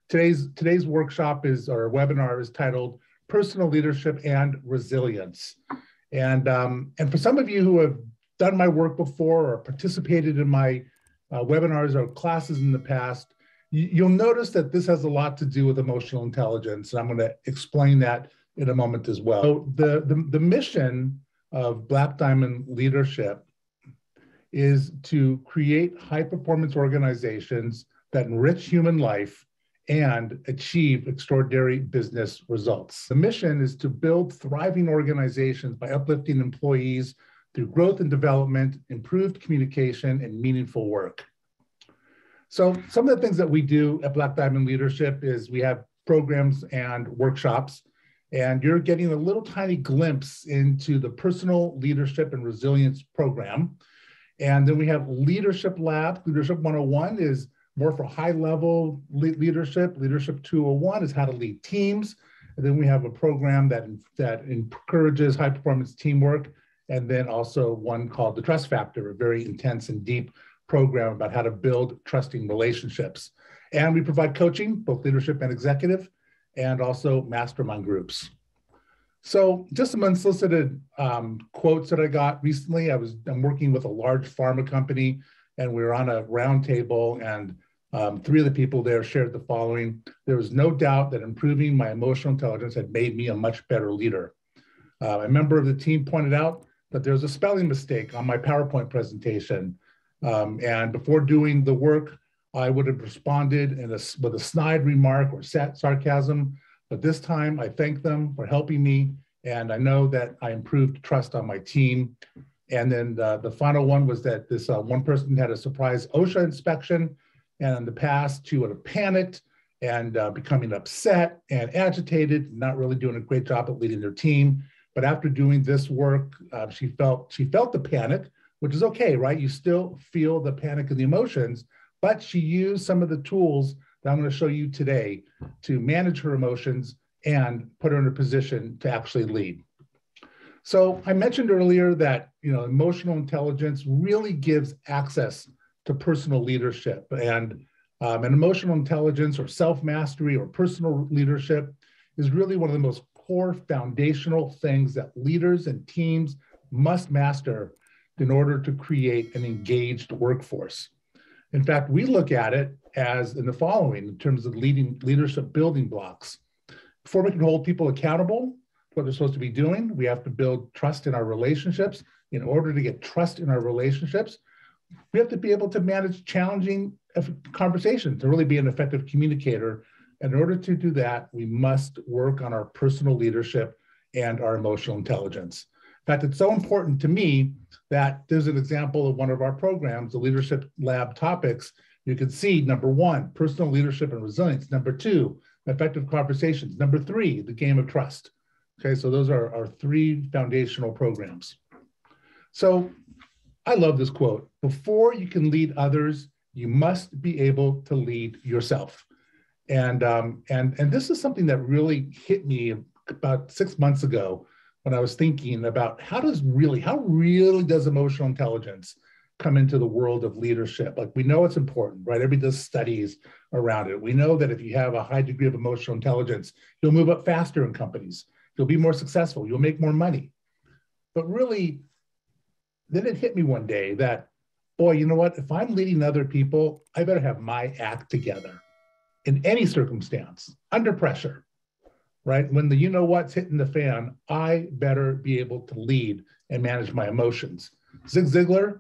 Today's workshop or webinar is titled Personal Leadership and Resilience. And for some of you who have done my work before or participated in my webinars or classes in the past, you'll notice that this has a lot to do with emotional intelligence. And I'm going to explain that in a moment as well. So the mission of Black Diamond Leadership is to create high-performance organizations that enrich human life and achieve extraordinary business results. The mission is to build thriving organizations by uplifting employees through growth and development, improved communication, and meaningful work. So some of the things that we do at Black Diamond Leadership is we have programs and workshops, and you're getting a little tiny glimpse into the Personal Leadership and Resilience program. And then we have Leadership Lab. Leadership 101 is more for high-level leadership. Leadership 201 is how to lead teams. And then we have a program that encourages high-performance teamwork. And then also one called the Trust Factor, a very intense and deep program about how to build trusting relationships. And we provide coaching, both leadership and executive, and also mastermind groups. So just some unsolicited quotes that I got recently. I'm working with a large pharma company, and we were on a roundtable, and three of the people there shared the following: there was no doubt that improving my emotional intelligence had made me a much better leader. A member of the team pointed out that there was a spelling mistake on my PowerPoint presentation. And before doing the work, I would have responded with a snide remark or sarcasm. But this time, I thank them for helping me, and I know that I improved trust on my team. And then the final one was that this one person had a surprise OSHA inspection, and in the past, she would have panicked and becoming upset and agitated, not really doing a great job at leading their team. But after doing this work, she felt the panic, which is okay, right? You still feel the panic and the emotions, but she used some of the tools that I'm going to show you today to manage her emotions and put her in a position to actually lead. So I mentioned earlier that emotional intelligence really gives access to personal leadership, and emotional intelligence or self-mastery or personal leadership is really one of the most core foundational things that leaders and teams must master in order to create an engaged workforce. In fact, we look at it as in the following, in terms of leadership building blocks. Before we can hold people accountable to what they're supposed to be doing, we have to build trust in our relationships. In order to get trust in our relationships, we have to be able to manage challenging conversations to really be an effective communicator. And in order to do that, we must work on our personal leadership and our emotional intelligence. In fact, it's so important to me that there's an example of one of our programs, the Leadership Lab topics. You can see, number one, personal leadership and resilience. Number two, effective conversations. Number three, the game of trust. Okay, so those are our three foundational programs. So I love this quote: before you can lead others, you must be able to lead yourself. And this is something that really hit me about 6 months ago when I was thinking about how really does emotional intelligence come into the world of leadership? Like, we know it's important, right? Everybody does studies around it. We know that if you have a high degree of emotional intelligence, you'll move up faster in companies. You'll be more successful. You'll make more money. But really, then it hit me one day that, boy, you know what? If I'm leading other people, I better have my act together in any circumstance, under pressure. Right? When the you-know-what's hitting the fan, I better be able to lead and manage my emotions. Zig Ziglar,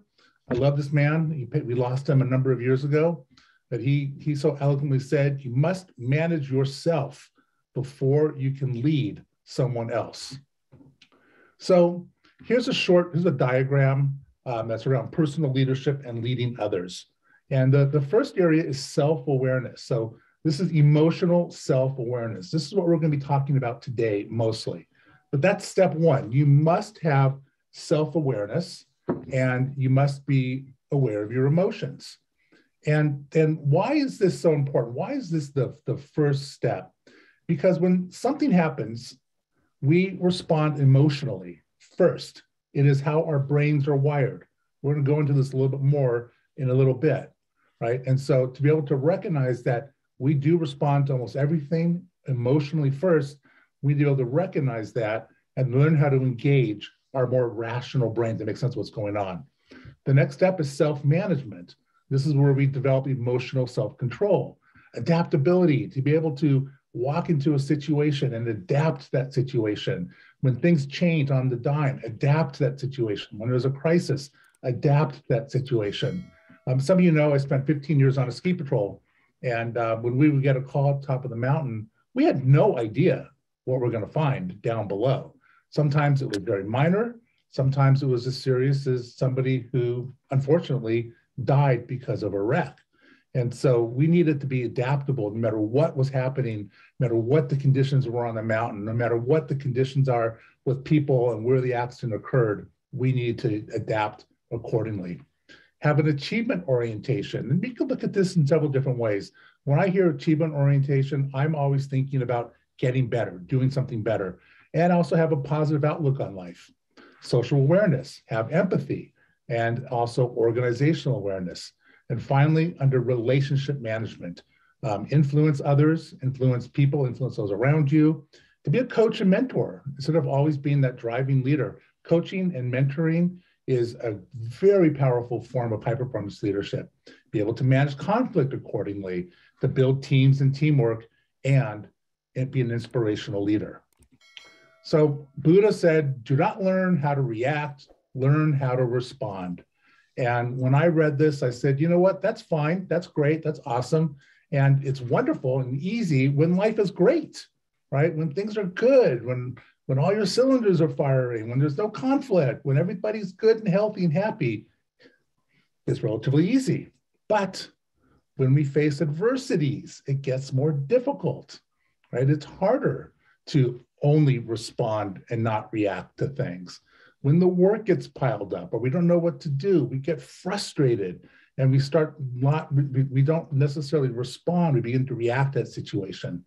I love this man. We lost him a number of years ago, but he so eloquently said, you must manage yourself before you can lead someone else. So here's a diagram that's around personal leadership and leading others. And the first area is self-awareness. So this is emotional self-awareness. This is what we're going to be talking about today mostly. But that's step one. You must have self-awareness, and you must be aware of your emotions. And why is this so important? Why is this the first step? Because when something happens, we respond emotionally first. It is how our brains are wired. We're going to go into this a little bit more in a little bit, right? And so to be able to recognize that we do respond to almost everything emotionally first. We need to be able to recognize that and learn how to engage our more rational brain to make sense of what's going on. The next step is self-management. This is where we develop emotional self-control, adaptability, to be able to walk into a situation and adapt to that situation. When things change on the dime, adapt to that situation. When there's a crisis, adapt to that situation. Some of you know I spent 15 years on a ski patrol, and when we would get a call at the top of the mountain, we had no idea what we're going to find down below. Sometimes it was very minor. Sometimes it was as serious as somebody who unfortunately died because of a wreck. And so we needed to be adaptable no matter what was happening, no matter what the conditions were on the mountain, no matter what the conditions are with people and where the accident occurred, we need to adapt accordingly. Have an achievement orientation. And we can look at this in several different ways. When I hear achievement orientation, I'm always thinking about getting better, doing something better, and also have a positive outlook on life. Social awareness, have empathy, and also organizational awareness. And finally, under relationship management, influence others, influence people, influence those around you, to be a coach and mentor, instead of always being that driving leader. Coaching and mentoring is a very powerful form of high-performance leadership. Be able to manage conflict accordingly, to build teams and teamwork, and be an inspirational leader. So Buddha said, do not learn how to react, learn how to respond. And when I read this, I said, you know what, that's fine, that's great, that's awesome. And it's wonderful and easy when life is great, right? When things are good, when all your cylinders are firing, when there's no conflict, when everybody's good and healthy and happy, it's relatively easy. But when we face adversities, it gets more difficult, right? It's harder to only respond and not react to things. When the work gets piled up or we don't know what to do, we get frustrated and we don't necessarily respond, we begin to react to that situation.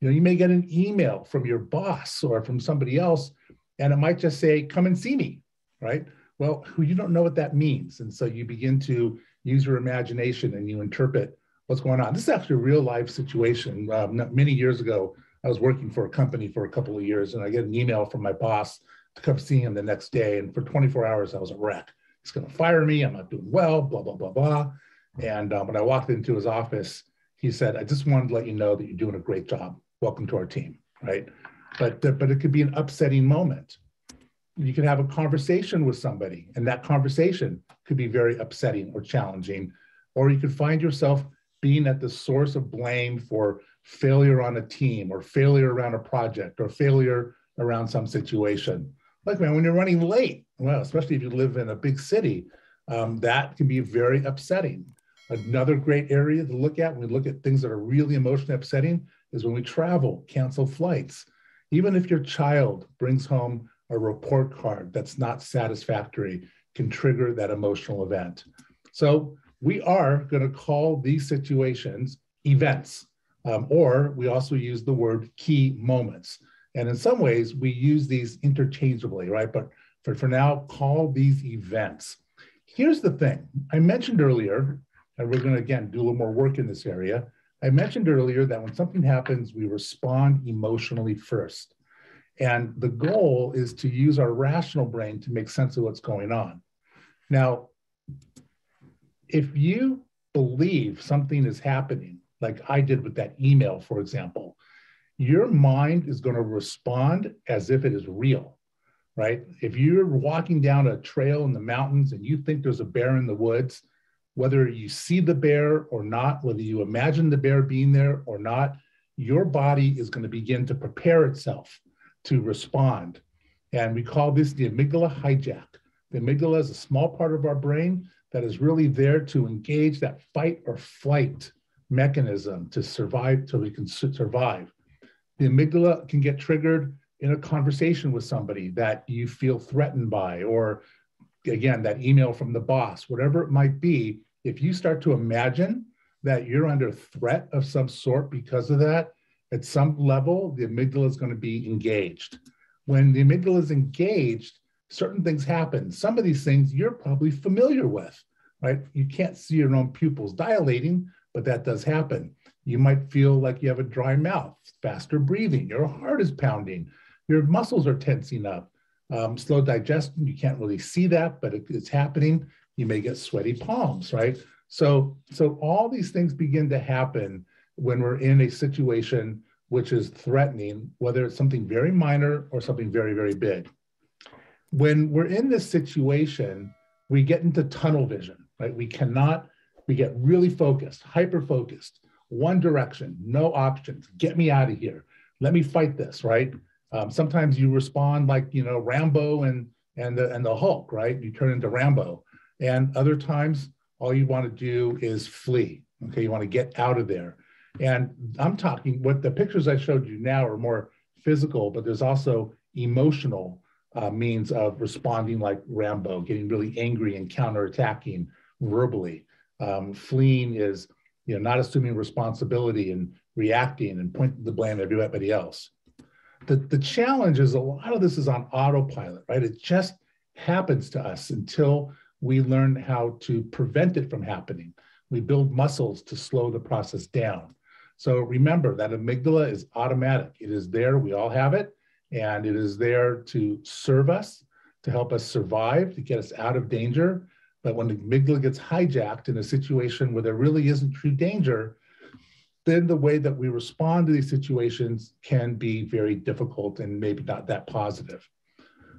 You know, you may get an email from your boss or from somebody else, and it might just say, come and see me, right? Well, you don't know what that means. And so you begin to use your imagination and you interpret what's going on. This is actually a real life situation. Many years ago, I was working for a company for a couple of years, and I get an email from my boss to come see him the next day. And for 24 hours, I was a wreck. He's going to fire me. I'm not doing well, blah, blah, blah, blah. And when I walked into his office, he said, I just wanted to let you know that you're doing a great job. Welcome to our team, right? But it could be an upsetting moment. You could have a conversation with somebody, and that conversation could be very upsetting or challenging. Or you could find yourself being at the source of blame for failure on a team or failure around a project or failure around some situation. Like, man, when you're running late, well, especially if you live in a big city, that can be very upsetting. Another great area to look at when we look at things that are really emotionally upsetting is when we travel, cancel flights. Even if your child brings home a report card that's not satisfactory, can trigger that emotional event. So we are going to call these situations events, or we also use the word key moments. And in some ways, we use these interchangeably, right? But for now, call these events. Here's the thing. I mentioned earlier, and we're going to, again, do a little more work in this area. I mentioned earlier that when something happens, we respond emotionally first. And the goal is to use our rational brain to make sense of what's going on. Now, if you believe something is happening, like I did with that email, for example, your mind is going to respond as if it is real, right? If you're walking down a trail in the mountains and you think there's a bear in the woods, whether you see the bear or not, whether you imagine the bear being there or not, your body is going to begin to prepare itself to respond. And we call this the amygdala hijack. The amygdala is a small part of our brain that is really there to engage that fight or flight mechanism to survive, so we can survive. The amygdala can get triggered in a conversation with somebody that you feel threatened by, or again, that email from the boss, whatever it might be. If you start to imagine that you're under threat of some sort because of that, at some level, the amygdala is going to be engaged. When the amygdala is engaged, certain things happen. Some of these things you're probably familiar with, right? You can't see your own pupils dilating, but that does happen. You might feel like you have a dry mouth, faster breathing, your heart is pounding, your muscles are tensing up, slow digestion, you can't really see that, but it's happening. You may get sweaty palms, right? So all these things begin to happen when we're in a situation which is threatening, whether it's something very minor or something very, very big. When we're in this situation, we get into tunnel vision, right? We get really focused, hyper-focused, one direction, no options, get me out of here. Let me fight this, right? Sometimes you respond like, Rambo and the Hulk, right? You turn into Rambo. And other times, all you want to do is flee, okay? You want to get out of there. And I'm talking, what the pictures I showed you now are more physical, but there's also emotional means of responding like Rambo, getting really angry and counterattacking verbally. Fleeing is, not assuming responsibility and reacting and pointing the blame at everybody else. The challenge is a lot of this is on autopilot, right? It just happens to us until we learn how to prevent it from happening. We build muscles to slow the process down. So remember that amygdala is automatic. It is there, we all have it, and it is there to serve us, to help us survive, to get us out of danger. But when the amygdala gets hijacked in a situation where there really isn't true danger, then the way that we respond to these situations can be very difficult and maybe not that positive.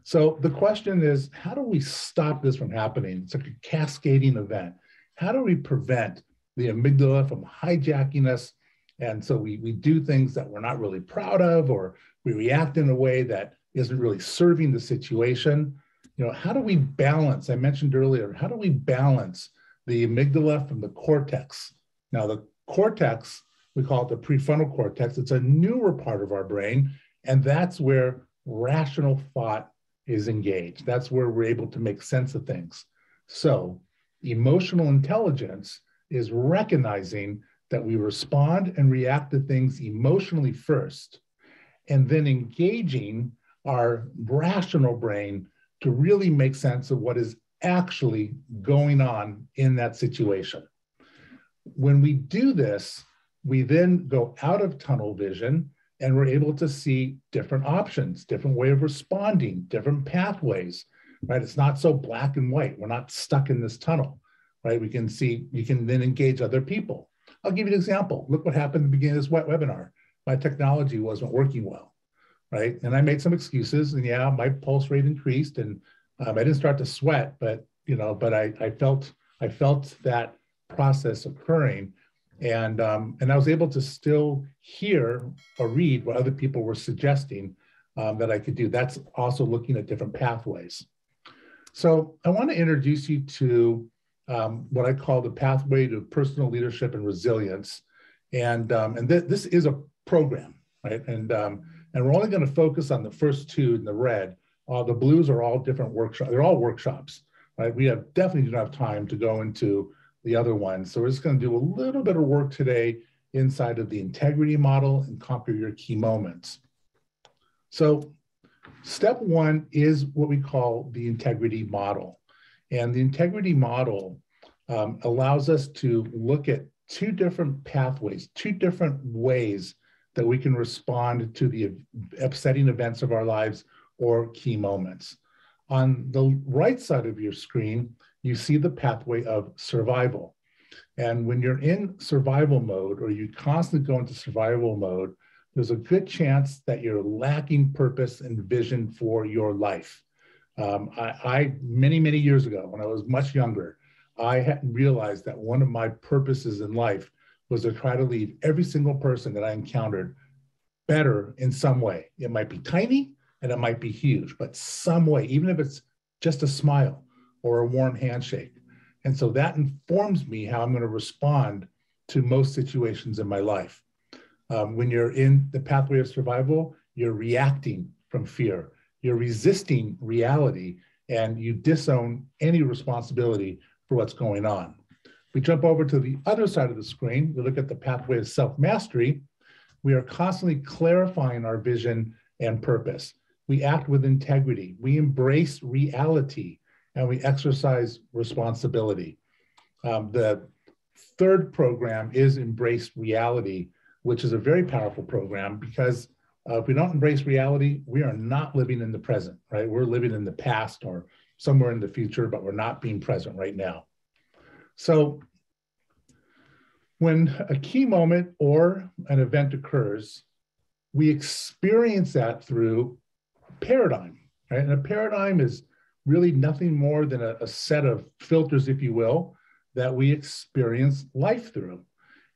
So the question is, how do we stop this from happening? It's like a cascading event. How do we prevent the amygdala from hijacking us? And so we do things that we're not really proud of, or we react in a way that isn't really serving the situation. How do we balance? I mentioned earlier, how do we balance the amygdala from the cortex? Now, the cortex, we call it the prefrontal cortex. It's a newer part of our brain, and that's where rational thought is engaged. That's where we're able to make sense of things. So emotional intelligence is recognizing that we respond and react to things emotionally first, and then engaging our rational brain to really make sense of what is actually going on in that situation. When we do this, we then go out of tunnel vision and we're able to see different options, different way of responding, different pathways, right? It's not so black and white. We're not stuck in this tunnel, right? We can see, you can then engage other people. I'll give you an example. Look what happened at the beginning of this webinar. My technology wasn't working well, right? And I made some excuses, and yeah, my pulse rate increased, and I didn't start to sweat, but I felt that process occurring, and I was able to still hear or read what other people were suggesting that I could do. That's also looking at different pathways. So I want to introduce you to what I call the pathway to personal leadership and resilience, and this is a program, right? And we're only going to focus on the first two in the red. The blues are all different workshops. They're all workshops, right? We definitely don't have time to go into the other ones. So we're just going to do a little bit of work today inside of the integrity model and conquer your key moments. So step one is what we call the integrity model. And the integrity model allows us to look at two different pathways, two different ways that we can respond to the upsetting events of our lives or key moments. On the right side of your screen, you see the pathway of survival. And when you're in survival mode, or you constantly go into survival mode, there's a good chance that you're lacking purpose and vision for your life. Many years ago, when I was much younger, I hadn't realized that one of my purposes in life was to try to leave every single person that I encountered better in some way. It might be tiny and it might be huge, but some way, even if it's just a smile or a warm handshake. And so that informs me how I'm going to respond to most situations in my life. When you're in the pathway of survival, you're reacting from fear. You're resisting reality, and you disown any responsibility for what's going on. We jump over to the other side of the screen. We look at the pathway of self-mastery. We are constantly clarifying our vision and purpose. We act with integrity. We embrace reality, and we exercise responsibility. The third program is Embrace Reality, which is a very powerful program because if we don't embrace reality, we are not living in the present, right? We're living in the past or somewhere in the future, but we're not being present right now. So when a key moment or an event occurs, we experience that through paradigm, right? And a paradigm is really nothing more than a set of filters, if you will, that we experience life through.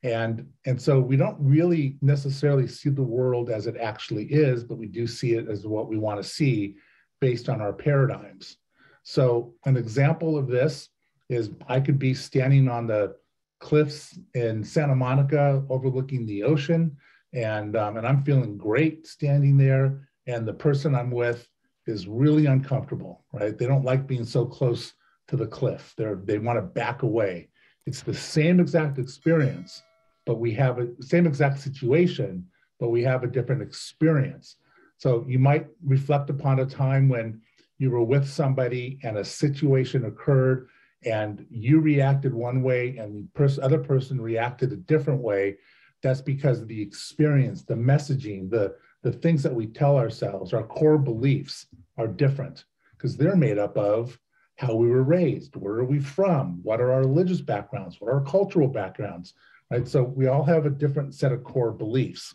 And so we don't really necessarily see the world as it actually is, but we do see it as what we want to see based on our paradigms. So an example of this is I could be standing on the cliffs in Santa Monica overlooking the ocean, and I'm feeling great standing there, and the person I'm with is really uncomfortable, right? They don't like being so close to the cliff. They want to back away. It's the same exact experience, but we have a same exact situation, but we have a different experience. So you might reflect upon a time when you were with somebody and a situation occurred and you reacted one way and the other person reacted a different way. That's because of the experience, the messaging, the things that we tell ourselves, our core beliefs are different because they're made up of how we were raised, where are we from, what are our religious backgrounds, what are our cultural backgrounds, right? So we all have a different set of core beliefs.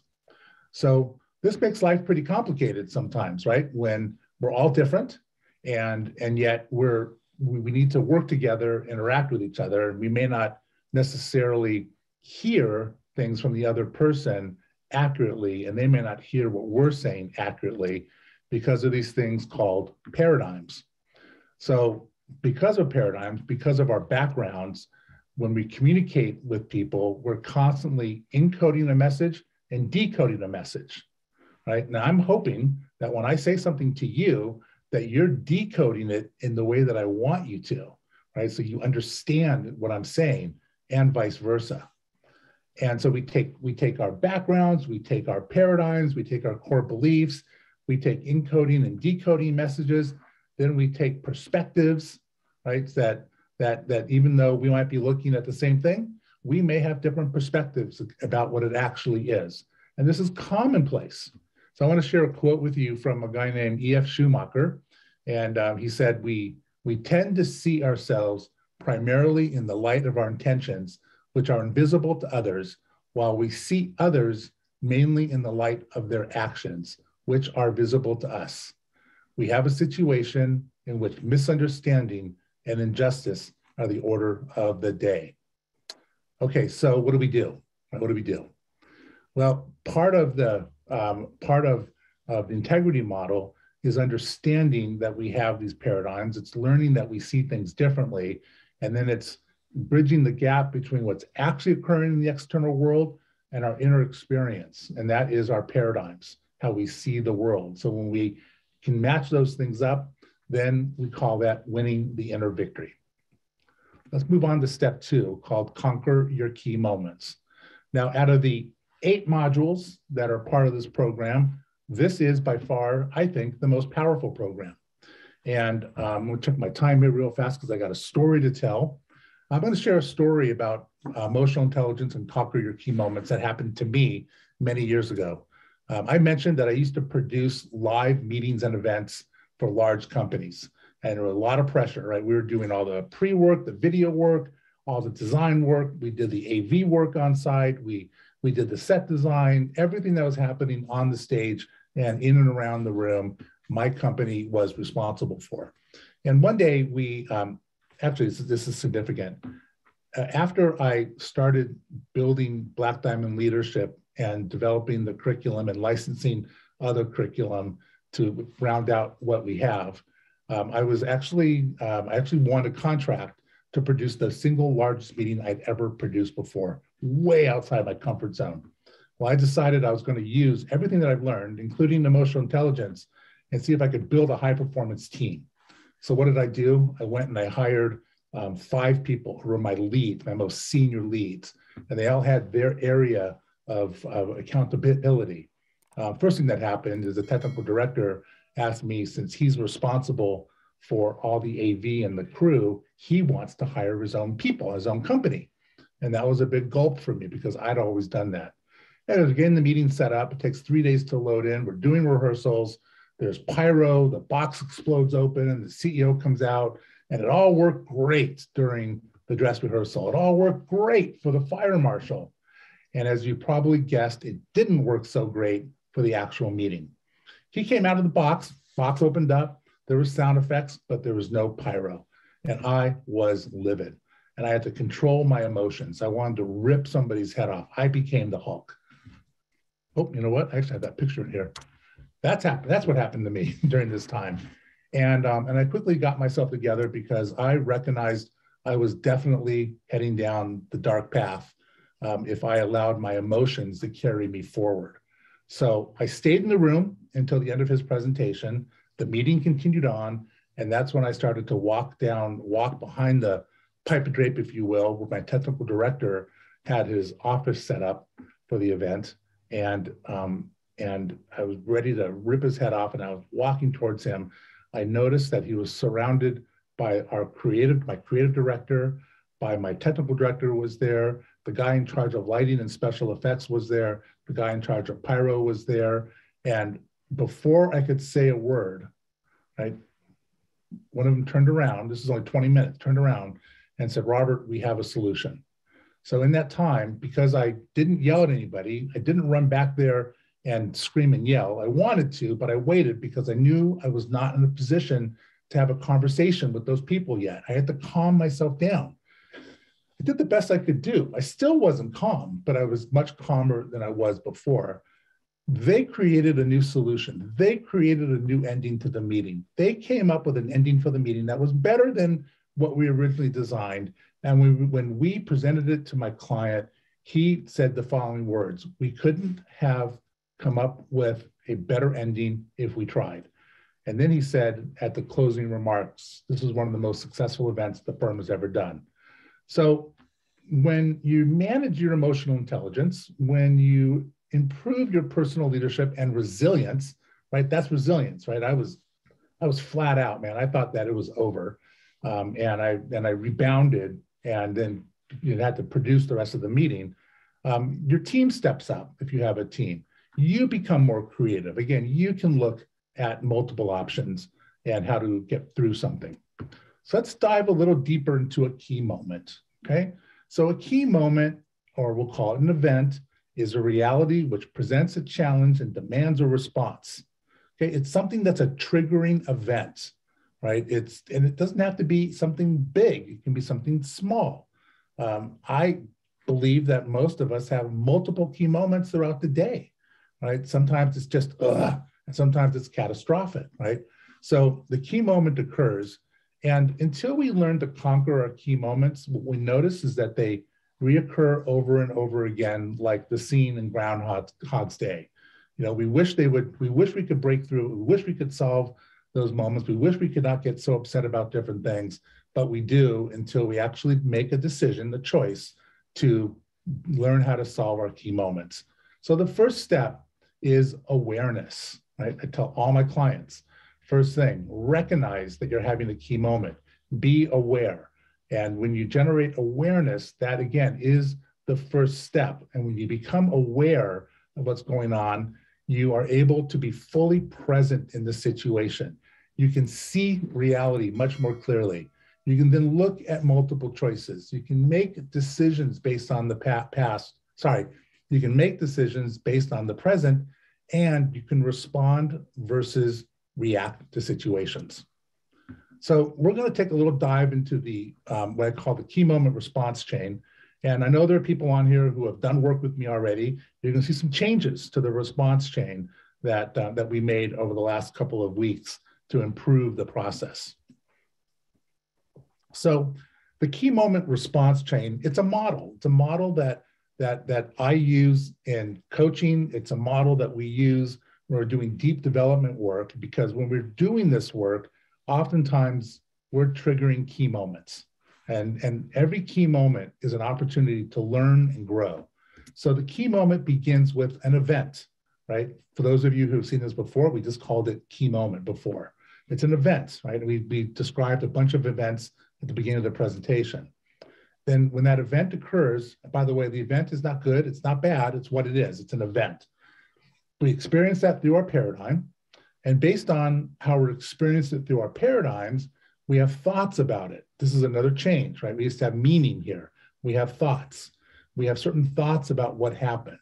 So this makes life pretty complicated sometimes, right? When we're all different and yet we need to work together, interact with each other, and we may not necessarily hear things from the other person accurately, and they may not hear what we're saying accurately because of these things called paradigms. So because of paradigms, because of our backgrounds, when we communicate with people, we're constantly encoding a message and decoding a message, right? Now, I'm hoping that when I say something to you, that you're decoding it in the way that I want you to, right? So you understand what I'm saying and vice versa. And so we take our backgrounds, we take our paradigms, we take our core beliefs, we take encoding and decoding messages, then we take perspectives, right? That even though we might be looking at the same thing, we may have different perspectives about what it actually is. And this is commonplace. So I want to share a quote with you from a guy named E.F. Schumacher. And he said, we tend to see ourselves primarily in the light of our intentions, which are invisible to others, while we see others mainly in the light of their actions, which are visible to us. We have a situation in which misunderstanding and injustice are the order of the day. Okay, so what do we do? What do we do? Well, part of the integrity model is understanding that we have these paradigms. It's learning that we see things differently, and then it's bridging the gap between what's actually occurring in the external world and our inner experience, and that is our paradigms, how we see the world. So when we can match those things up, then we call that winning the inner victory. Let's move on to step 2, called Conquer Your Key Moments. Now, out of the 8 modules that are part of this program, this is by far, I think, the most powerful program. And I'm going to check my time here real fast because I got a story to tell. I'm going to share a story about emotional intelligence and conquer your key moments that happened to me many years ago. I mentioned that I used to produce live meetings and events for large companies, and there was a lot of pressure, right? We were doing all the pre-work, the video work, all the design work. We did the AV work on site. We did the set design, everything that was happening on the stage and in and around the room, my company was responsible for. And one day we, actually, this is significant. After I started building Black Diamond Leadership and developing the curriculum and licensing other curriculum to round out what we have, I actually won a contract to produce the single largest meeting I'd ever produced before, way outside my comfort zone. Well, I decided I was going to use everything that I've learned, including emotional intelligence, and see if I could build a high-performance team. So what did I do? I went and I hired 5 people who were my leads, my most senior leads, and they all had their area of accountability. First thing that happened is the technical director asked me, since he's responsible for all the AV and the crew, he wants to hire his own people, his own company. And that was a big gulp for me because I'd always done that. And as we're getting the meeting set up, it takes 3 days to load in. We're doing rehearsals. There's pyro, the box explodes open, and the CEO comes out. And it all worked great during the dress rehearsal. It all worked great for the fire marshal. And as you probably guessed, it didn't work so great for the actual meeting. He came out of the box opened up, there was sound effects, but there was no pyro. And I was livid. And I had to control my emotions. I wanted to rip somebody's head off. I became the Hulk. Oh, you know what? I actually have that picture in here. That's what happened to me during this time. And I quickly got myself together because I recognized I was definitely heading down the dark path if I allowed my emotions to carry me forward. So I stayed in the room until the end of his presentation. The meeting continued on, and that's when I started to walk behind the pipe drape, if you will, where my technical director had his office set up for the event. And I was ready to rip his head off, and I was walking towards him. I noticed that he was surrounded by my creative director, by my technical director was there, the guy in charge of lighting and special effects was there, the guy in charge of pyro was there. And before I could say a word, right, one of them turned around, this is only 20 minutes, turned around and said, "Robert, we have a solution." So in that time, because I didn't yell at anybody, I didn't run back there and scream and yell. I wanted to, but I waited because I knew I was not in a position to have a conversation with those people yet. I had to calm myself down. I did the best I could do. I still wasn't calm, but I was much calmer than I was before. They created a new solution. They created a new ending to the meeting. They came up with an ending for the meeting that was better than what we originally designed. And when we presented it to my client, he said the following words: "We couldn't have come up with a better ending if we tried." And then he said at the closing remarks, "This is one of the most successful events the firm has ever done." So when you manage your emotional intelligence, when you improve your personal leadership and resilience, right? That's resilience, right? I was flat out, man. I thought that it was over. And I rebounded, and then you had to produce the rest of the meeting. Your team steps up if you have a team. You become more creative. Again, you can look at multiple options and how to get through something. So let's dive a little deeper into a key moment, okay? So a key moment, or we'll call it an event, is a reality which presents a challenge and demands a response. Okay, it's something that's a triggering event, right? And it doesn't have to be something big. It can be something small. I believe that most of us have multiple key moments throughout the day, right? Sometimes it's just, and sometimes it's catastrophic, right? So the key moment occurs, and until we learn to conquer our key moments, what we notice is that they reoccur over and over again, like the scene in Groundhog's Day. You know, we wish we could break through, we wish we could solve those moments, we wish we could not get so upset about different things, but we do until we actually make a decision, the choice to learn how to solve our key moments. So the first step is awareness, right? I tell all my clients, first thing, recognize that you're having a key moment, be aware. And when you generate awareness, that again is the first step. And when you become aware of what's going on, you are able to be fully present in the situation. You can see reality much more clearly. You can then look at multiple choices. You can make decisions based on the past. You can make decisions based on the present, and you can respond versus react to situations. So we're going to take a little dive into the what I call the key moment response chain. And I know there are people on here who have done work with me already. You're going to see some changes to the response chain that we made over the last couple of weeks to improve the process. So the key moment response chain, it's a model. It's a model that I use in coaching. It's a model that we use when we're doing deep development work, because when we're doing this work, oftentimes we're triggering key moments. And every key moment is an opportunity to learn and grow. So the key moment begins with an event, right? For those of you who've seen this before, we just called it key moment before. It's an event, right? We described a bunch of events at the beginning of the presentation. then when that event occurs, by the way, the event is not good, it's not bad, it's what it is, it's an event. We experience that through our paradigm, and based on how we're experiencing it through our paradigms, we have thoughts about it. This is another change, right? We used to have meaning here. We have thoughts. We have certain thoughts about what happened.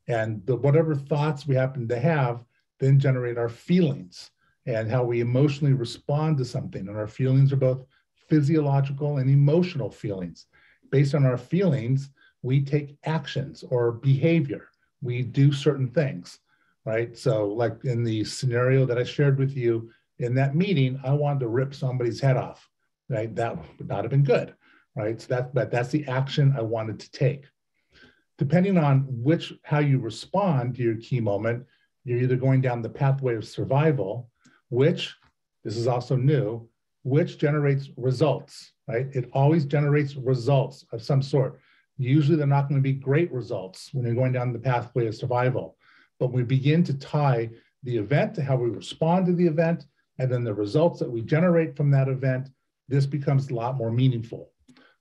And whatever thoughts we happen to have then generate our feelings and how we emotionally respond to something. And our feelings are both physiological and emotional feelings. Based on our feelings, we take actions or behavior. We do certain things, right? So like in the scenario that I shared with you in that meeting, I wanted to rip somebody's head off, right? That would not have been good, right? So that's the action I wanted to take. Depending on how you respond to your key moment, you're either going down the pathway of survival, which, this is also new, which generates results, right? It always generates results of some sort. Usually they're not going to be great results when you're going down the pathway of survival. But we begin to tie the event to how we respond to the event, and then the results that we generate from that event, this becomes a lot more meaningful.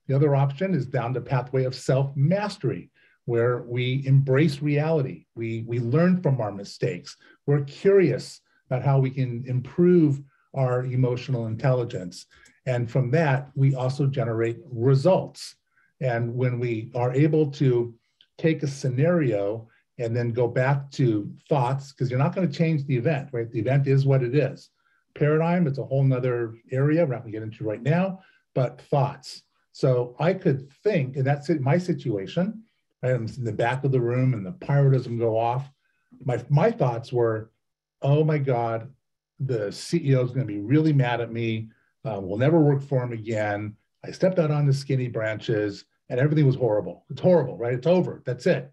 The other option is down the pathway of self-mastery, where we embrace reality. We learn from our mistakes. We're curious about how we can improve our emotional intelligence. And from that, we also generate results. And when we are able to take a scenario and then go back to thoughts, because you're not going to change the event, right? The event is what it is. Paradigm, it's a whole nother area we're not going to get into right now, but thoughts. So I could think, and that's my situation, right? I'm in the back of the room and the pyro doesn't go off. My thoughts were, oh my God, the CEO is going to be really mad at me. We'll never work for him again. I stepped out on the skinny branches and everything was horrible. It's horrible, right? It's over. That's it,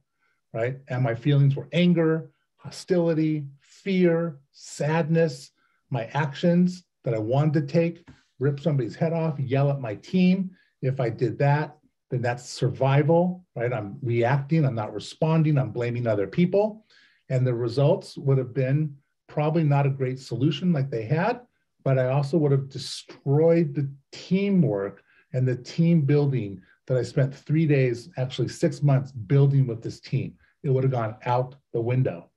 right? And my feelings were anger, hostility, fear, sadness. My actions that I wanted to take, rip somebody's head off, yell at my team. If I did that, then that's survival, right? I'm reacting, I'm not responding, I'm blaming other people. And the results would have been probably not a great solution like they had, but I also would have destroyed the teamwork and the team building that I spent 3 days, actually 6 months building with this team. It would have gone out the window.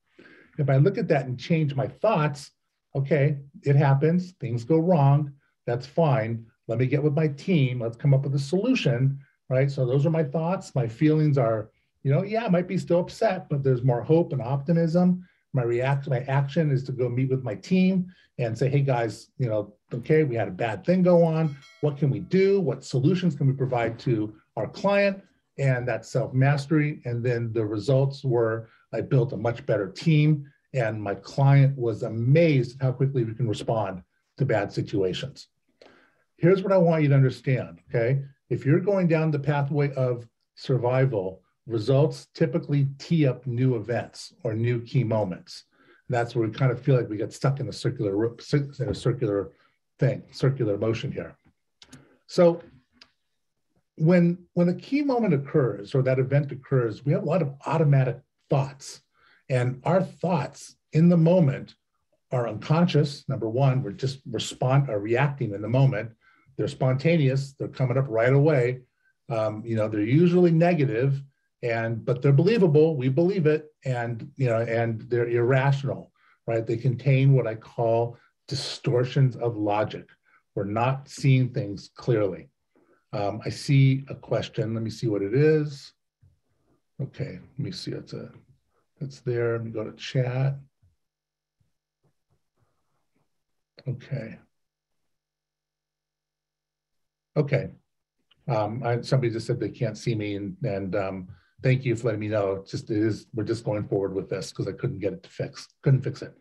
If I look at that and change my thoughts, okay, it happens, things go wrong, that's fine. Let me get with my team, let's come up with a solution, right? So those are my thoughts. My feelings are, yeah, I might be still upset, but there's more hope and optimism. My action is to go meet with my team and say, hey guys, okay, we had a bad thing go on. What can we do? What solutions can we provide to our client? And that's self-mastery. And then the results were, I built a much better team and my client was amazed at how quickly we can respond to bad situations. Here's what I want you to understand, okay? If you're going down the pathway of survival, results typically tee up new events or new key moments. And that's where we kind of feel like we get stuck in a circular motion here. So when a key moment occurs or that event occurs, we have a lot of automatic thoughts. And our thoughts in the moment are unconscious. Number one, we're just reacting in the moment. They're spontaneous. They're coming up right away. They're usually negative, but they're believable. We believe it, and they're irrational, right? They contain what I call distortions of logic. We're not seeing things clearly. I see a question. Let me see what it is. Okay, let me see. It's there. Let me go to chat. Okay. Okay. Somebody just said they can't see me, and thank you for letting me know. We're just going forward with this because I couldn't get it to fix. Couldn't fix it.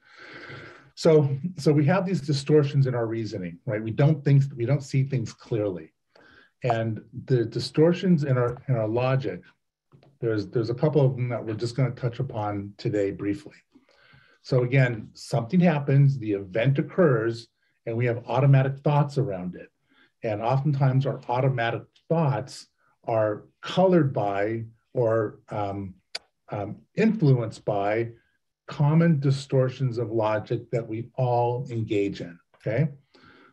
So we have these distortions in our reasoning, right? We don't see things clearly, and the distortions in our logic. There's a couple of them that we're just going to touch upon today briefly. So again, something happens, the event occurs, and we have automatic thoughts around it. And oftentimes our automatic thoughts are colored by or influenced by common distortions of logic that we all engage in, okay?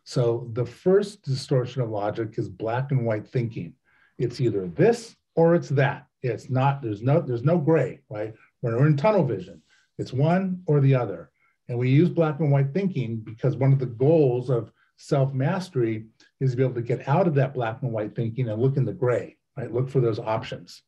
So the first distortion of logic is black and white thinking. It's either this or it's that. It's not, there's no gray, right? We're in tunnel vision. It's one or the other. And we use black and white thinking because one of the goals of self-mastery is to be able to get out of that black and white thinking and look in the gray, right? Look for those options.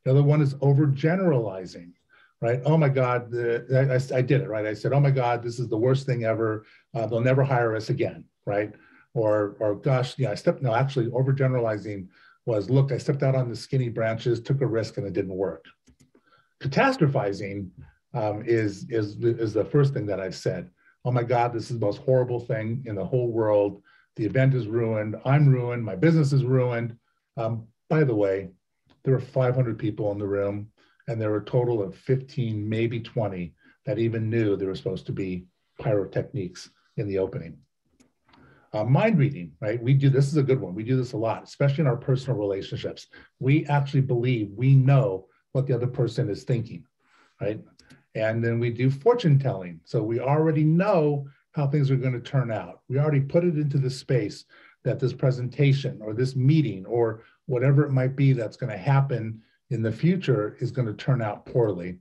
The other one is overgeneralizing, right? Oh my God, I did it, right? I said, oh my God, this is the worst thing ever. They'll never hire us again, right? Or gosh, yeah, actually overgeneralizing was, look, I stepped out on the skinny branches, took a risk, and it didn't work. Catastrophizing is the first thing that I said. Oh my God, this is the most horrible thing in the whole world. The event is ruined. I'm ruined. My business is ruined. By the way, there were 500 people in the room, and there were a total of 15, maybe 20 that even knew there were supposed to be pyrotechniques in the opening. Mind reading, right? This is a good one. We do this a lot, especially in our personal relationships. We actually believe we know what the other person is thinking, right? And then we do fortune telling. So we already know how things are going to turn out. We already put it into the space that this presentation or this meeting or whatever it might be that's going to happen in the future is going to turn out poorly.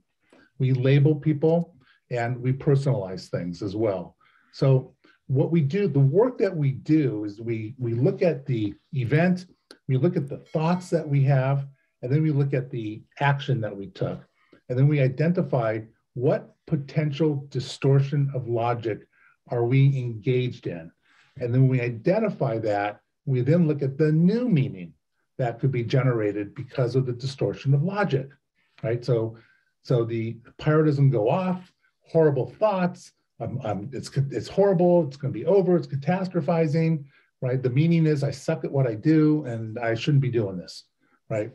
We label people and we personalize things as well. So what we do, the work that we do is we look at the event, we look at the thoughts that we have, and then we look at the action that we took. And then we identify what potential distortion of logic are we engaged in. And then we identify that, we then look at the new meaning that could be generated because of the distortion of logic, right? So the pyro doesn't go off, horrible thoughts, it's horrible, it's going to be over, it's catastrophizing, right? The meaning is I suck at what I do and I shouldn't be doing this, right?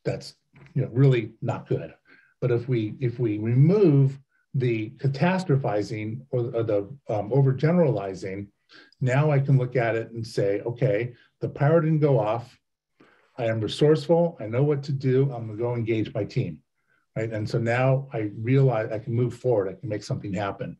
That's really not good. But if we remove the catastrophizing or the overgeneralizing, now I can look at it and say, okay, the pyro didn't go off. I am resourceful. I know what to do. I'm going to go engage my team, right? And so now I realize I can move forward. I can make something happen.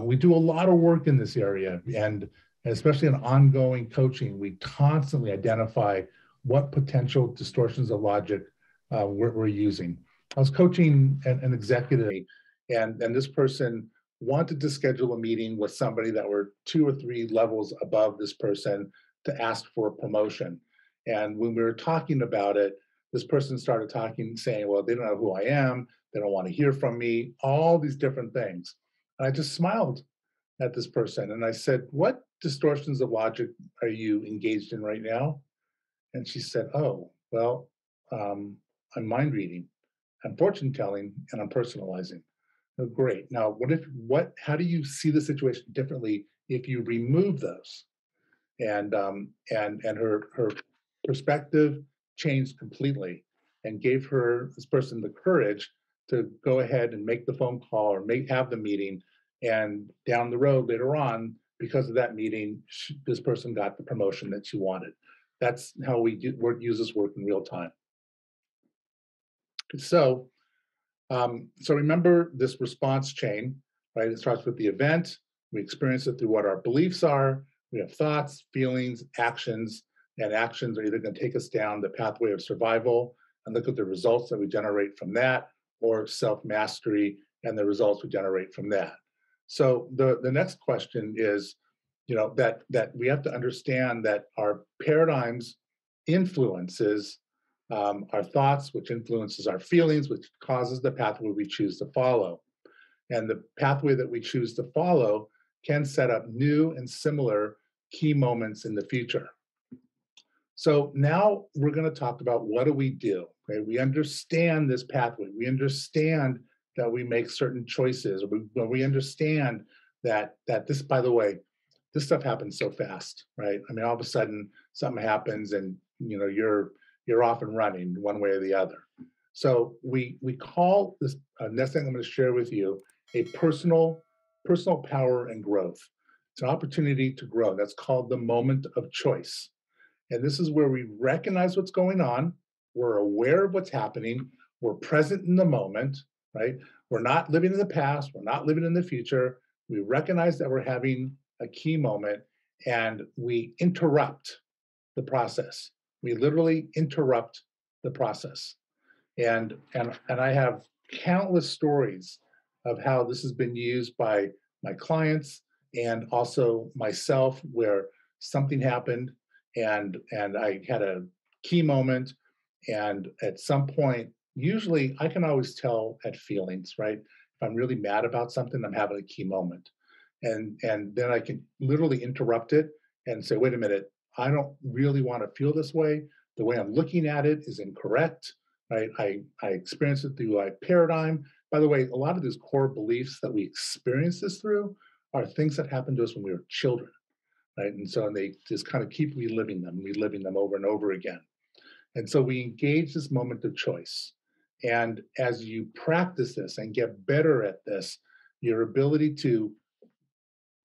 We do a lot of work in this area, and especially in ongoing coaching, we constantly identify what potential distortions of logic we're using. I was coaching an executive, and this person wanted to schedule a meeting with somebody that were 2 or 3 levels above this person to ask for a promotion. And when we were talking about it, this person started talking, saying, well, they don't know who I am. They don't want to hear from me, all these different things. And I just smiled at this person. And I said, what distortions of logic are you engaged in right now? And she said, oh, well, I'm mind reading, I'm fortune telling, and I'm personalizing. Oh, great. Now, how do you see the situation differently if you remove those? And her perspective changed completely and gave this person the courage to go ahead and make the phone call or have the meeting. And down the road later on, because of that meeting, this person got the promotion that she wanted. That's how we use this work in real time. So remember this response chain, right? It starts with the event. We experience it through what our beliefs are. We have thoughts, feelings, actions, and actions are either going to take us down the pathway of survival and look at the results that we generate from that, or self-mastery and the results we generate from that. So the next question is, that we have to understand that our paradigms influences our thoughts, which influences our feelings, which causes the pathway we choose to follow. And the pathway that we choose to follow can set up new and similar key moments in the future. So now we're going to talk about what do we do. Okay? We understand this pathway. We understand that we make certain choices. We understand that this, by the way, this stuff happens so fast, right? I mean, all of a sudden something happens and you're off and running one way or the other. So we call this next thing I'm going to share with you a personal power and growth. It's an opportunity to grow. That's called the moment of choice. And this is where we recognize what's going on. We're aware of what's happening. We're present in the moment, right? We're not living in the past. We're not living in the future. We recognize that we're having a key moment and we interrupt the process. We literally interrupt the process. And I have countless stories of how this has been used by my clients and also myself, where something happened and I had a key moment, and at some point, usually I can always tell at feelings, right? If I'm really mad about something, I'm having a key moment. And then I can literally interrupt it and say, wait a minute, I don't really want to feel this way. The way I'm looking at it is incorrect. Right? I experience it through a paradigm. By the way, a lot of these core beliefs that we experience this through are things that happened to us when we were children, right? And so they just kind of keep reliving them over and over again. And so we engage this moment of choice. And as you practice this and get better at this, your ability to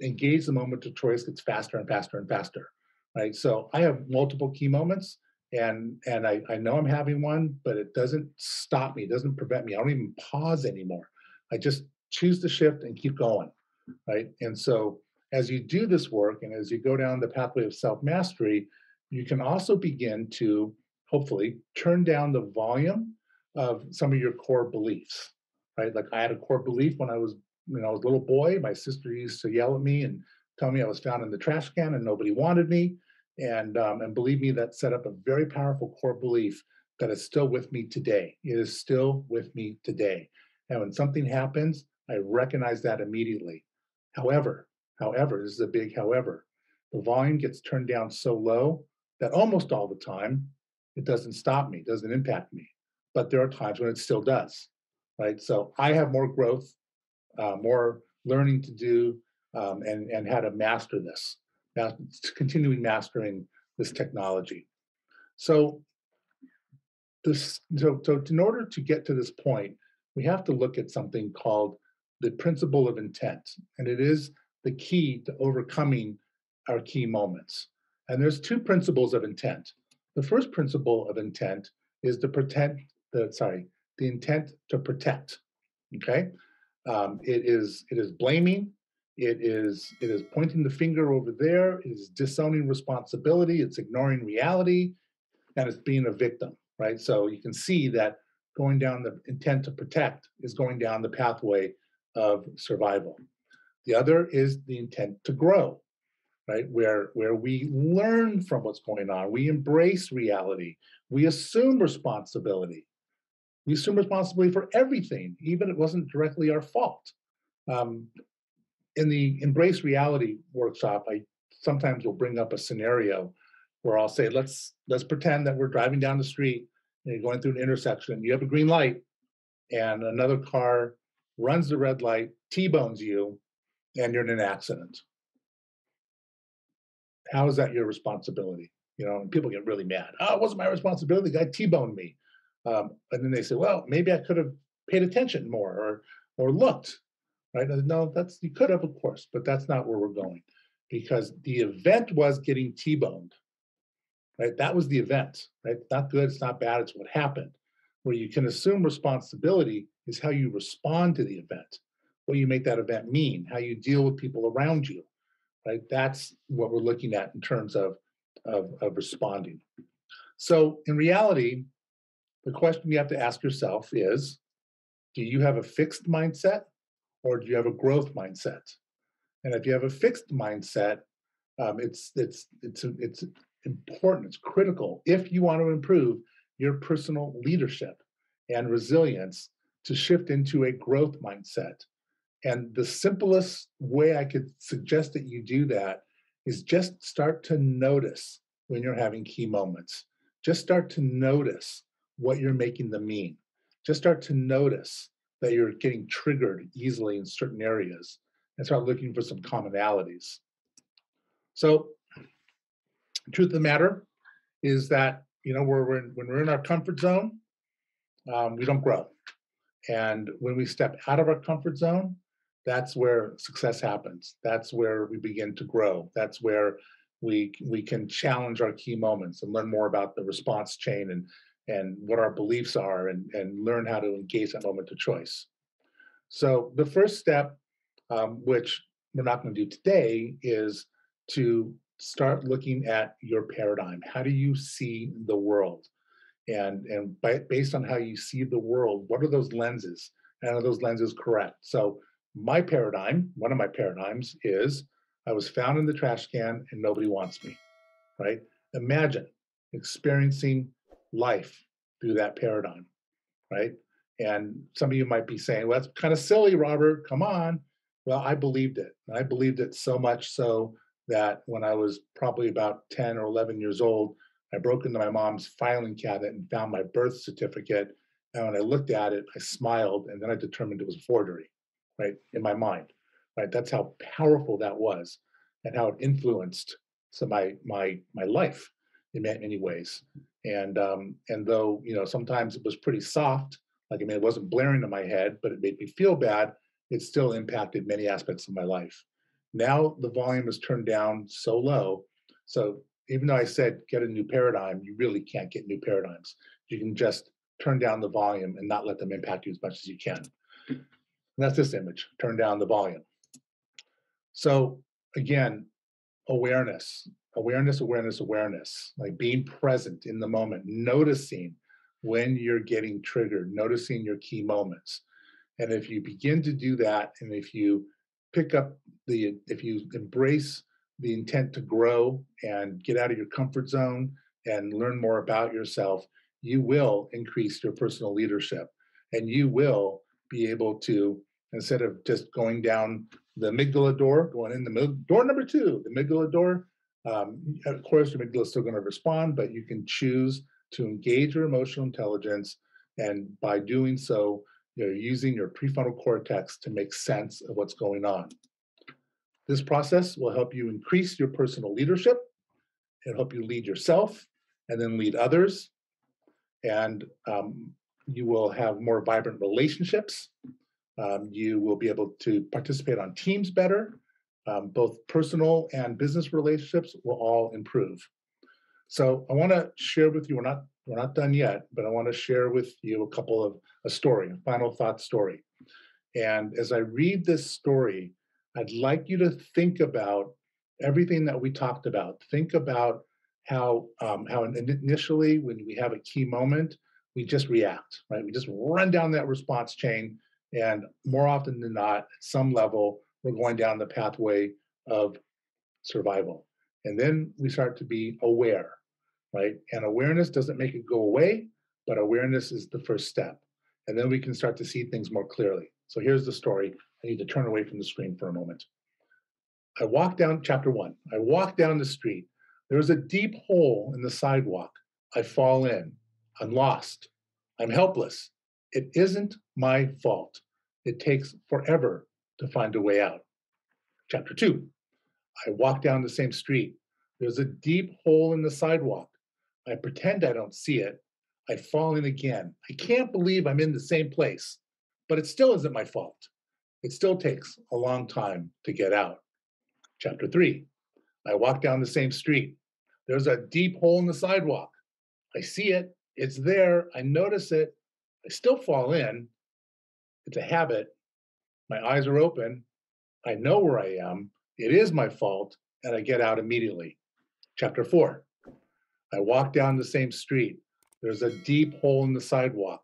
engage the moment of choice gets faster and faster and faster, right? So I have multiple key moments, and I know I'm having one, but it doesn't stop me, it doesn't prevent me. I don't even pause anymore. I just choose to shift and keep going, right? And so as you do this work and as you go down the pathway of self-mastery, you can also begin to hopefully turn down the volume of some of your core beliefs, right? Like I had a core belief when I was a little boy. My sister used to yell at me and tell me I was found in the trash can and nobody wanted me. And believe me, that set up a very powerful core belief that is still with me today. It is still with me today. And when something happens, I recognize that immediately. However, this is a big however, the volume gets turned down so low that almost all the time, it doesn't stop me, it doesn't impact me. But there are times when it still does, right? So I have more growth, more learning to do, and how to master this, continuing mastering this technology. So so in order to get to this point, we have to look at something called the principle of intent, and it is the key to overcoming our key moments. And there's two principles of intent. The first principle of intent is the intent to protect. Okay, it is blaming. It is pointing the finger over there. It is disowning responsibility. It's ignoring reality, and it's being a victim. Right. So you can see that going down the intent to protect is going down the pathway of survival. The other is the intent to grow. Right, where we learn from what's going on. We embrace reality. We assume responsibility. We assume responsibility for everything, even if it wasn't directly our fault. Um, in the Embrace Reality workshop, I sometimes will bring up a scenario where I'll say, let's pretend that we're driving down the street and you're going through an intersection. You have a green light, and another car runs the red light, T-bones you, and you're in an accident. How is that your responsibility? You know, and people get really mad. Oh, it wasn't my responsibility. The guy T-boned me. And then they say, well, maybe I could have paid attention more or looked. Right? No, you could have, of course, but that's not where we're going, because the event was getting T-boned. Right? That was the event. Right? It's not good. It's not bad. It's what happened. Where you can assume responsibility is how you respond to the event, what you make that event mean, how you deal with people around you. Right? That's what we're looking at in terms of responding. So in reality, the question you have to ask yourself is, do you have a fixed mindset or do you have a growth mindset? And if you have a fixed mindset, it's important, it's critical if you want to improve your personal leadership and resilience to shift into a growth mindset. And the simplest way I could suggest that you do that is just start to notice when you're having key moments. Just start to notice what you're making them mean. Just start to notice that you're getting triggered easily in certain areas and start looking for some commonalities. So, the truth of the matter is that, you know, when we're in our comfort zone, we don't grow. And when we step out of our comfort zone, that's where success happens. That's where we begin to grow. That's where we can challenge our key moments and learn more about the response chain and what our beliefs are, and learn how to engage that moment of choice. So the first step, which we're not going to do today, is to start looking at your paradigm. How do you see the world? Based on how you see the world, what are those lenses? And are those lenses correct? So my paradigm, one of my paradigms is I was found in the trash can and nobody wants me, right? Imagine experiencing life through that paradigm, right? And some of you might be saying, well, that's kind of silly, Robert, come on. Well, I believed it. And I believed it so much so that when I was probably about 10 or 11 years old, I broke into my mom's filing cabinet and found my birth certificate. And when I looked at it, I smiled, and then I determined it was a forgery, right, in my mind, right? That's how powerful that was, and how it influenced my life in many ways. And though sometimes it was pretty soft, like it wasn't blaring in my head, but it made me feel bad. It still impacted many aspects of my life. Now the volume is turned down so low, so even though I said get a new paradigm, you really can't get new paradigms. You can just turn down the volume and not let them impact you as much as you can. And that's this image, turn down the volume. So again, awareness, like being present in the moment, noticing when you're getting triggered, noticing your key moments. And if you begin to do that, and if you if you embrace the intent to grow and get out of your comfort zone and learn more about yourself, you will increase your personal leadership. And you will be able to, instead of just going down the amygdala door, going in the door number 2, the amygdala door, of course, your amygdala is still going to respond, but you can choose to engage your emotional intelligence. And by doing so, you're using your prefrontal cortex to make sense of what's going on. This process will help you increase your personal leadership. It'll help you lead yourself and then lead others. And you will have more vibrant relationships. You will be able to participate on teams better. Both personal and business relationships will all improve. So I want to share with you, we're not done yet, but I want to share with you a story, a final thought story. And as I read this story, I'd like you to think about everything that we talked about. Think about how initially, when we have a key moment, we just react, right? We just run down that response chain, and more often than not, at some level, we're going down the pathway of survival. And then we start to be aware, right? And awareness doesn't make it go away, but awareness is the first step. And then we can start to see things more clearly. So here's the story. I need to turn away from the screen for a moment. I walk down, chapter 1. I walk down the street. There's a deep hole in the sidewalk. I fall in. I'm lost. I'm helpless. It isn't my fault. It takes forever to find a way out. Chapter 2. I walk down the same street. There's a deep hole in the sidewalk. I pretend I don't see it. I fall in again. I can't believe I'm in the same place, but it still isn't my fault. It still takes a long time to get out. Chapter 3. I walk down the same street. There's a deep hole in the sidewalk. I see it. It's there. I notice it. I still fall in. It's a habit. My eyes are open. I know where I am. It is my fault, and I get out immediately. Chapter 4. I walk down the same street. There's a deep hole in the sidewalk.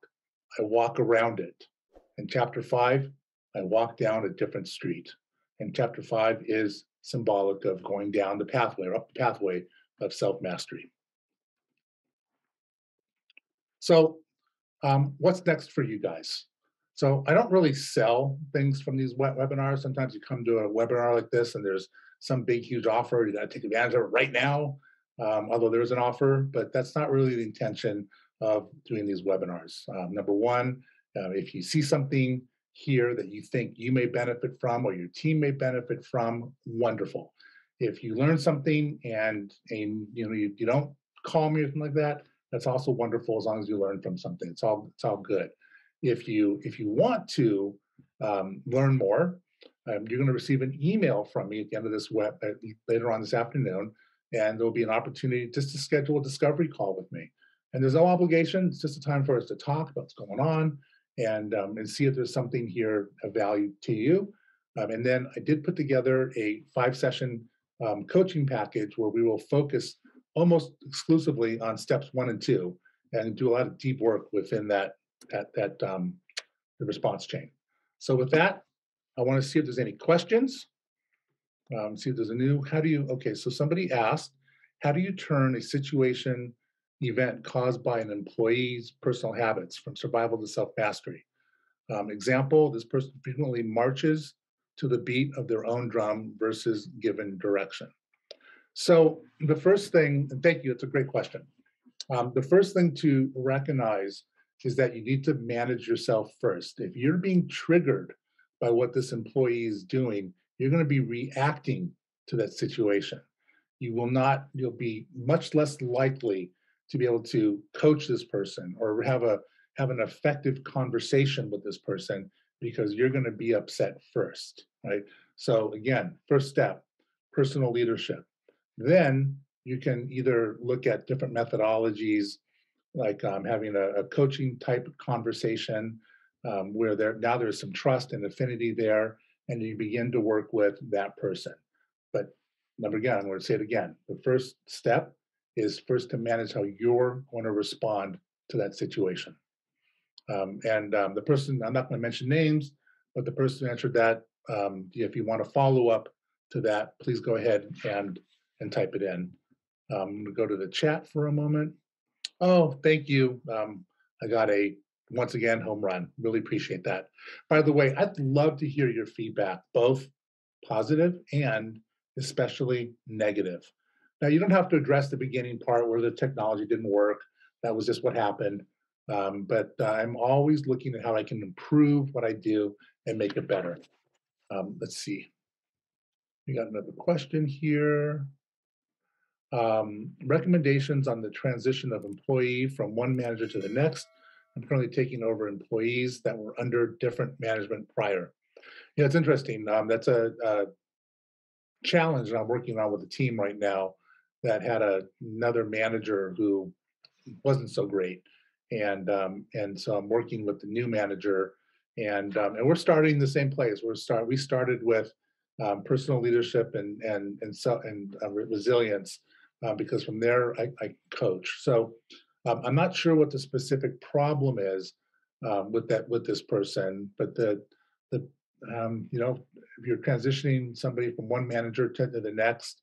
I walk around it. In chapter 5, I walk down a different street. And chapter 5 is symbolic of going down the pathway, or up the pathway of self-mastery. So what's next for you guys? So I don't really sell things from these webinars. Sometimes you come to a webinar like this and there's some big, huge offer. You got to take advantage of it right now, although there's an offer, but that's not really the intention of doing these webinars. Number one, if you see something here that you think you may benefit from or your team may benefit from, wonderful. If you learn something and you don't call me or something like that, that's also wonderful, as long as you learn from something. It's all good. If you want to learn more, you're going to receive an email from me at the end of this later on this afternoon, and there'll be an opportunity just to schedule a discovery call with me. And there's no obligation. It's just a time for us to talk about what's going on and see if there's something here of value to you. And then I did put together a 5-session coaching package where we will focus almost exclusively on steps 1 and 2 and do a lot of deep work within the response chain. So with that, I want to see if there's any questions. See if there's a new, okay, so somebody asked, how do you turn a situation event caused by an employee's personal habits from survival to self-mastery? Example, this person frequently marches to the beat of their own drum versus given direction. So the first thing, and thank you, it's a great question. The first thing to recognize is that you need to manage yourself first. If you're being triggered by what this employee is doing, you're going to be reacting to that situation. You'll be much less likely to be able to coach this person or have an effective conversation with this person because you're going to be upset first, right? So again, first step, personal leadership. Then you can either look at different methodologies like having a coaching type conversation where there's some trust and affinity there, and you begin to work with that person. But again, I'm going to say it again. The first step is first to manage how you're going to respond to that situation. The person, I'm not going to mention names, but the person who answered that, if you want to follow up to that, please go ahead and type it in. I'm going to go to the chat for a moment. Oh, thank you. I got once again, home run. Really appreciate that. By the way, I'd love to hear your feedback, both positive and especially negative. Now, you don't have to address the beginning part where the technology didn't work. That was just what happened. But I'm always looking at how I can improve what I do and make it better. Let's see. We got another question here. Recommendations on the transition of employee from one manager to the next. I'm currently taking over employees that were under different management prior. Yeah, it's interesting. That's a challenge that I'm working on with a team right now that had another manager who wasn't so great, and so I'm working with the new manager, and we're starting the same place. We started with personal leadership and resilience because from there I coach. So I'm not sure what the specific problem is with this person, but if you're transitioning somebody from one manager to the next,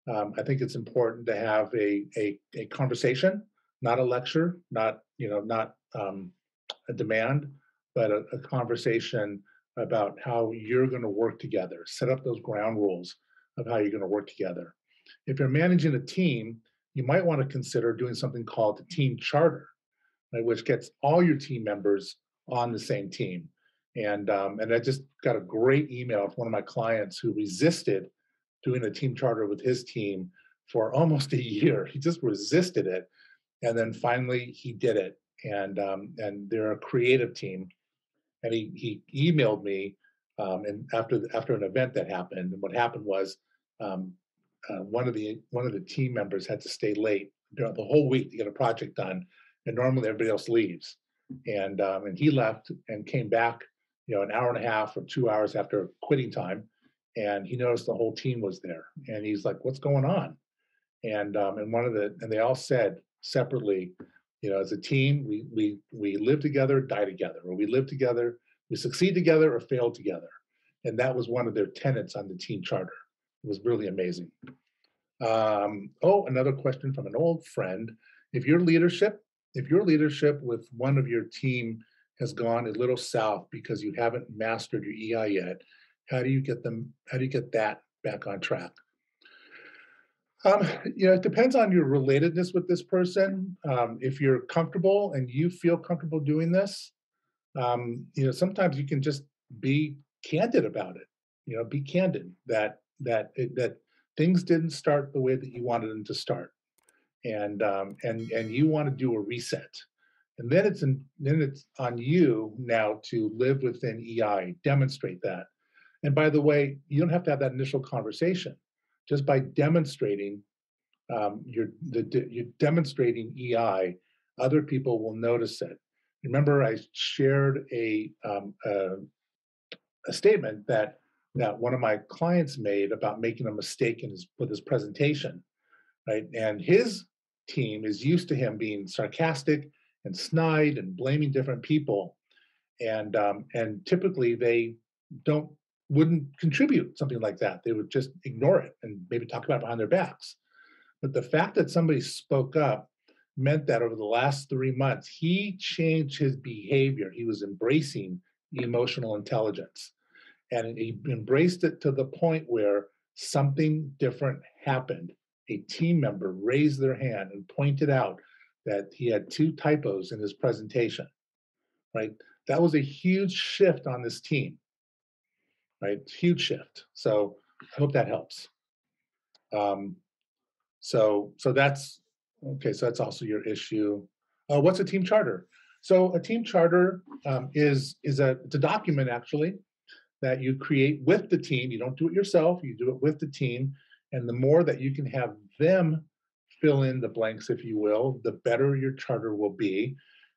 I think it's important to have a conversation, not a lecture, not a demand, but a conversation about how you're going to work together. Set up those ground rules of how you're going to work together. If you're managing a team, you might want to consider doing something called the team charter, right, which gets all your team members on the same team. And I just got a great email from one of my clients who resisted doing a team charter with his team for almost a year. He just resisted it, and then finally he did it. And they're a creative team, and he emailed me, and after an event that happened, and what happened was one of the team members had to stay late during the whole week to get a project done, and normally everybody else leaves, and he left and came back, an hour and a half or 2 hours after quitting time, and he noticed the whole team was there, and he's like, "What's going on?" And they all said separately, as a team, we live together, die together, or we live together, we succeed together, or fail together, and that was one of their tenets on the team charter. It was really amazing. Another question from an old friend: If your leadership with one of your team has gone a little south because you haven't mastered your EI yet, how do you get that back on track? It depends on your relatedness with this person. If you're comfortable and you feel comfortable doing this, sometimes you can just be candid about it. Be candid that things didn't start the way that you wanted them to start, and you want to do a reset. And then it's on you now to live within EI, demonstrate that. And by the way, you don't have to have that initial conversation. Just by demonstrating, you're demonstrating EI, other people will notice it. Remember, I shared a statement that that one of my clients made about making a mistake with his presentation, right? And his team is used to him being sarcastic and snide and blaming different people, and typically they don't wouldn't contribute something like that. They would just ignore it and maybe talk about it behind their backs. But the fact that somebody spoke up meant that over the last 3 months, he changed his behavior. He was embracing emotional intelligence, and he embraced it to the point where something different happened. A team member raised their hand and pointed out that he had 2 typos in his presentation, right? That was a huge shift on this team, right? Huge shift. So I hope that helps. Um, so that's okay. So that's also your issue. What's a team charter? So a team charter it's a document actually that you create with the team. You don't do it yourself. You do it with the team, and the more that you can have them fill in the blanks, if you will, the better your charter will be.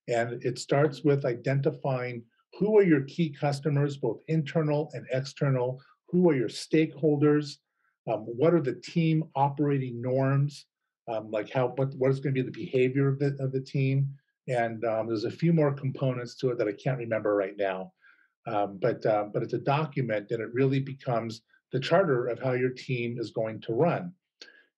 And it starts with identifying who are your key customers, both internal and external. Who are your stakeholders? What are the team operating norms? Like what is going to be the behavior of the team? And there's a few more components to it that I can't remember right now. But it's a document, and it really becomes the charter of how your team is going to run.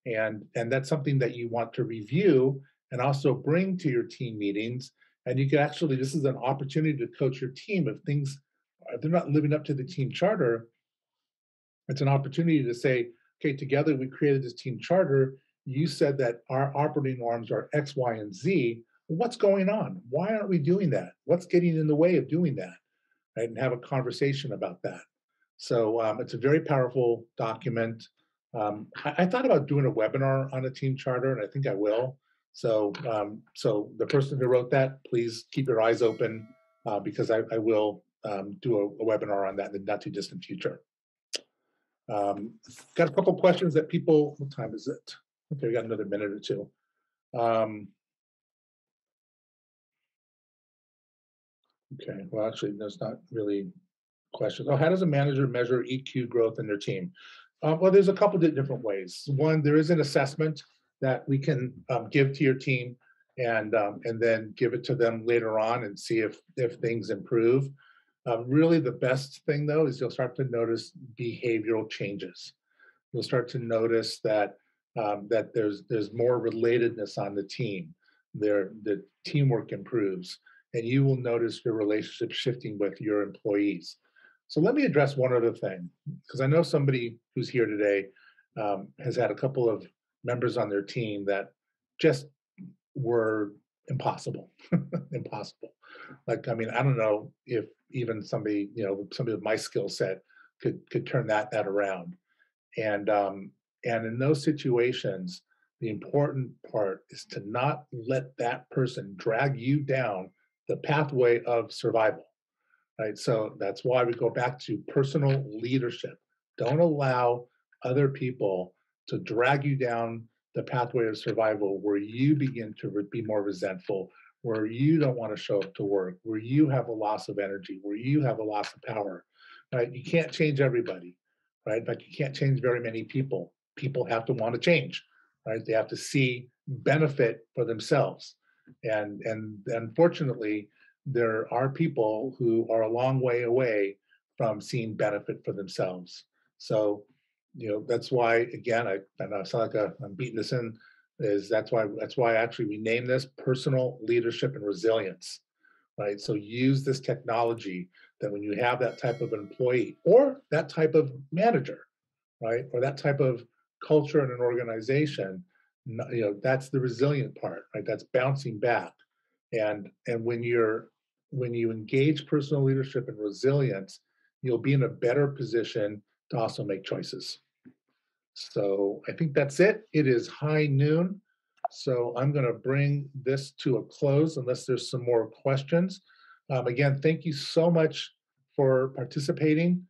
And that's something that you want to review and also bring to your team meetings. And you can actually, this is an opportunity to coach your team. If they're not living up to the team charter, it's an opportunity to say, okay, together we created this team charter. You said that our operating norms are X, Y, and Z. What's going on? Why aren't we doing that? What's getting in the way of doing that? Right? And have a conversation about that. So it's a very powerful document. I thought about doing a webinar on a team charter, and I think I will. So the person who wrote that, please keep your eyes open because I will do a webinar on that in the not too distant future. Got a couple questions that people, what time is it? Okay, we got another minute or two. Okay, well, actually, there's not really questions. Oh, how does a manager measure EQ growth in their team? Well, there's a couple of different ways. One, there is an assessment that we can give to your team, and then give it to them later on and see if things improve. Really, the best thing though is you'll start to notice behavioral changes. You'll start to notice that that there's more relatedness on the team. The teamwork improves, and you will notice your relationship shifting with your employees. So let me address one other thing, because I know somebody who's here today has had a couple of members on their team that just were impossible, impossible. Like, I mean, I don't know if even somebody, somebody with my skill set could turn that around. And in those situations, the important part is to not let that person drag you down the pathway of survival. Right. So that's why we go back to personal leadership. Don't allow other people to drag you down the pathway of survival where you begin to be more resentful, where you don't want to show up to work, where you have a loss of energy, where you have a loss of power. Right. You can't change everybody. Right. In fact, you can't change very many people. People have to want to change. Right. They have to see benefit for themselves. And unfortunately, there are people who are a long way away from seeing benefit for themselves. So, that's why, again, I know I sound like I'm beating this in, that's why actually we name this personal leadership and resilience, right? So use this technology that when you have that type of employee or that type of manager, right, or that type of culture in an organization, that's the resilient part, right? That's bouncing back. And when you engage personal leadership and resilience, you'll be in a better position to also make choices. So I think that's it. It is high noon. So I'm going to bring this to a close unless there's some more questions. Again, thank you so much for participating.